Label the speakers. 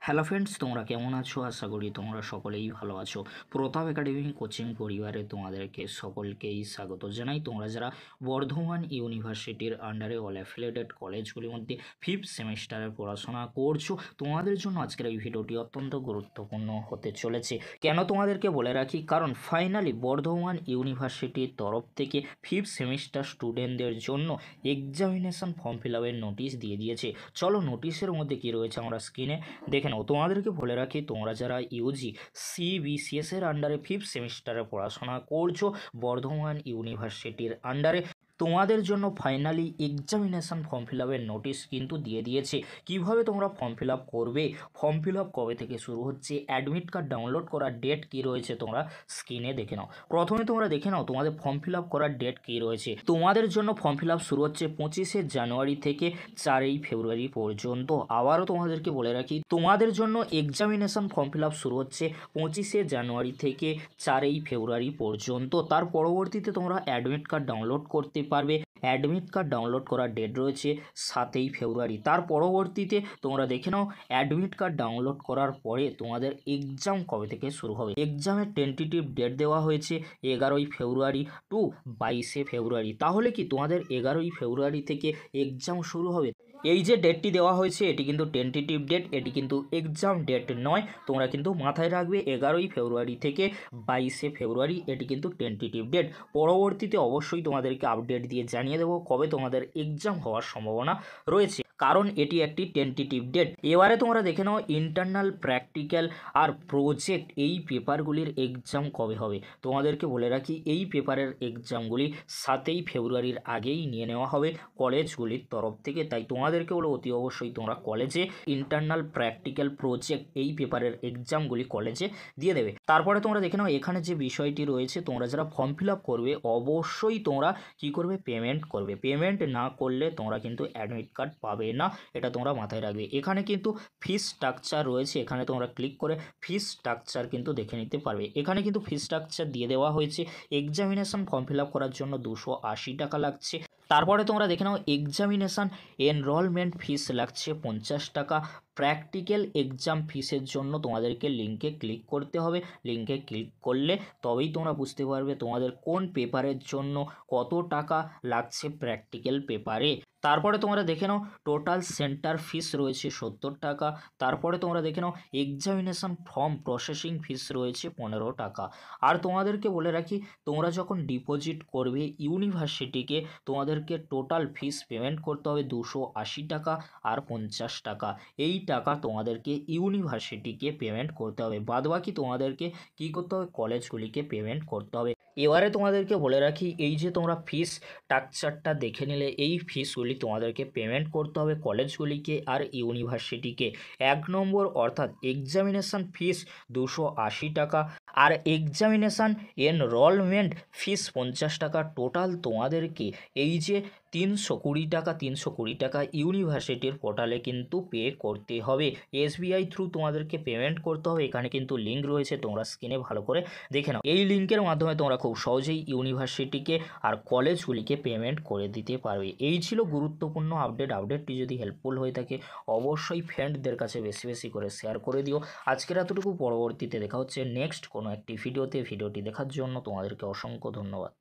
Speaker 1: Hello friends, তোমরা কেমন আছো? আশা করি তোমরা সকলেই ভালো আছো। প্রতাপ একাডেমি কোচিং পরিবারে তোমাদেরকে সকলকেই স্বাগত জানাই। তোমরা যারা বর্ধমান ইউনিভার্সিটির আন্ডারে অল অ্যাফিলিয়েটেড কলেজগুলির মধ্যে ফিফথ সেমিস্টারের পড়াশোনা করছো, তোমাদের জন্য আজকের এই ভিডিওটি অত্যন্ত গুরুত্বপূর্ণ হতে চলেছে। কেন তোমাদেরকে বলে রাখি, কারণ ফাইনালি বর্ধমান ইউনিভার্সিটির তরফ থেকে ফিফথ সেমিস্টার স্টুডেন্টদের জন্য এক্সামিনেশন ফর্ম ফিল আপের নোটিশ দিয়ে দিয়েছে। চলো নোটিশের মধ্যে কী রয়েছে আমরা স্ক্রিনে দেখে নাও। তোমাদেরকে বলে রাখি, তোমরা যারা ইউজি সিবিসিএস এর আন্ডারে ফিফথ সেমিস্টারে পড়াশোনা করছো বর্ধমান ইউনিভার্সিটির আন্ডারে, তোমাদের জন্য ফাইনালি এক্সামিনেশন ফর্ম ফিল আপের নোটিশ কিন্তু দিয়ে দিয়েছে। কিভাবে তোমরা ফর্ম ফিল আপ করবে, ফর্ম ফিল আপ কবে থেকে শুরু হচ্ছে, অ্যাডমিট কার্ড ডাউনলোড করার ডেট কী রয়েছে তোমরা স্ক্রিনে দেখে নাও। প্রথমে তোমরা দেখে নাও তোমাদের ফর্ম ফিল আপ করার ডেট কী রয়েছে। তোমাদের জন্য ফর্ম ফিল আপ শুরু হচ্ছে 25শে জানুয়ারি থেকে 4ই ফেব্রুয়ারি পর্যন্ত। আবারও তোমাদেরকে বলে রাখি, তোমাদের জন্য এক্সামিনেশন ফর্ম ফিল আপ শুরু হচ্ছে 25শে জানুয়ারি থেকে 4ই ফেব্রুয়ারি পর্যন্ত। তার পরবর্তীতে তোমরা অ্যাডমিট কার্ড ডাউনলোড করতে পারবে। অ্যাডমিট কার্ড ডাউনলোড করার ডেট রয়েছে 7ই ফেব্রুয়ারি। তার পরবর্তীতে তোমরা দেখে নাও অ্যাডমিট কার্ড ডাউনলোড করার পরে তোমাদের এক্সাম কবে থেকে শুরু হবে। এক্সামের টেন্টেটিভ ডেট দেওয়া হয়েছে 11ই ফেব্রুয়ারি টু 22শে ফেব্রুয়ারি। তাহলে কি তোমাদের 11ই ফেব্রুয়ারি থেকে এক্সাম শুরু হবে? এই যে ডেটটি দেওয়া হয়েছে এটি কিন্তু টেন্টেটিভ ডেট, এটি কিন্তু এক্সাম ডেট নয়। তোমরা কিন্তু মাথায় রাখবে 11ই ফেব্রুয়ারি থেকে 22শে ফেব্রুয়ারি এটি কিন্তু টেন্টেটিভ ডেট। পরবর্তীতে অবশ্যই তোমাদেরকে আপডেট দিয়ে জানিয়ে দেবো কবে তোমাদের এক্সাম হওয়ার সম্ভাবনা রয়েছে, কারণ এটি একটি টেন্টেটিভ ডেট। এবারে তোমরা দেখে নাও ইন্টারনাল, প্র্যাকটিক্যাল আর প্রজেক্ট এই পেপারগুলির এক্সাম কবে হবে। তোমাদেরকে বলে রাখি, এই পেপারের এক্সামগুলি 7ই ফেব্রুয়ারির আগেই নিয়ে নেওয়া হবে কলেজগুলির তরফ থেকে। তাই তোমাদেরকে বলে অতি অবশ্যই তোমরা কলেজে ইন্টারনাল, প্র্যাকটিক্যাল, প্রজেক্ট এই পেপারের এক্সামগুলি কলেজে দিয়ে দেবে। তারপরে তোমরা দেখে নাও এখানে যে বিষয়টি রয়েছে, তোমরা যারা ফর্ম ফিল আপ করবে অবশ্যই তোমরা কী করবে, পেমেন্ট করবে। পেমেন্ট না করলে তোমরা কিন্তু অ্যাডমিট কার্ড পাবে না, এটা তোমরা মাথায় রাখবে। এখানে কিন্তু ফিস স্ট্রাকচার রয়েছে, এখানে তোমরা ক্লিক করে ফিস স্ট্রাকচার কিন্তু দেখে নিতে পারবে। এখানে কিন্তু ফিস স্ট্রাকচার দিয়ে দেওয়া হয়েছে। এক্সামিনেশন ফর্ম ফিল আপ করার জন্য 280 টাকা লাগছে। তারপরে তোমরা দেখে নাও এক্সামিনেশান এনরোলমেন্ট ফিস লাগছে 50 টাকা। প্র্যাকটিক্যাল এক্সাম ফিসের জন্য তোমাদেরকে লিঙ্কে ক্লিক করতে হবে। লিঙ্কে ক্লিক করলে তবেই তোমরা বুঝতে পারবে তোমাদের কোন পেপারের জন্য কত টাকা লাগছে প্র্যাকটিক্যাল পেপারে। তারপরে তোমরা দেখে নাও টোটাল সেন্টার ফিস রয়েছে 70 টাকা। তারপরে তোমরা দেখে নাও এক্সামিনেশান ফর্ম প্রসেসিং ফিস রয়েছে 15 টাকা। আর তোমাদেরকে বলে রাখি, তোমরা যখন ডিপোজিট করবে ইউনিভার্সিটিকে, তোমাদেরকে টোটাল ফিস পেমেন্ট করতে হবে 280 টাকা আর 50 টাকা। এই টাকা তোমাদেরকে ইউনিভার্সিটিকে পেমেন্ট করতে হবে, বাদবাকি তোমাদেরকে কী করতে হবে, কলেজগুলিকে পেমেন্ট করতে হবে। এবারে তোমাদেরকে বলে রাখি, এই যে তোমরা ফিস স্ট্রাকচারটা দেখে নিলে, এই ফিসগুলি তোমাদেরকে পেমেন্ট করতে হবে কলেজগুলিকে আর ইউনিভার্সিটিকে। 1 নম্বর অর্থাৎ এক্সামিনেশান ফিস 280 টাকা আর এক্সামিনেশান এনরোলমেন্ট ফিস 50 টাকা। টোটাল তোমাদেরকে এই যে 320 টাকা ইউনিভার্সিটির পোর্টালে কিন্তু পে করতে হবে। এসবিআই থ্রু তোমাদেরকে পেমেন্ট করতে হবে। এখানে কিন্তু লিঙ্ক রয়েছে, তোমরা স্ক্রিনে ভালো করে দেখে নাও। এই লিঙ্কের মাধ্যমে তোমরা খুব সহজেই ইউনিভার্সিটিকে আর কলেজগুলিকে পেমেন্ট করে দিতে পারবে। এই ছিল গুরুত্বপূর্ণ আপডেট। আপডেটটি যদি হেল্পফুল হয়ে থাকে অবশ্যই ফ্রেন্ডদের কাছে বেশি বেশি করে শেয়ার করে দিও। আজকের এতটুকু, পরবর্তীতে দেখা হচ্ছে নেক্সট কোনো একটি ভিডিওতে। ভিডিওটি দেখার জন্য তোমাদেরকে অসংখ্য ধন্যবাদ।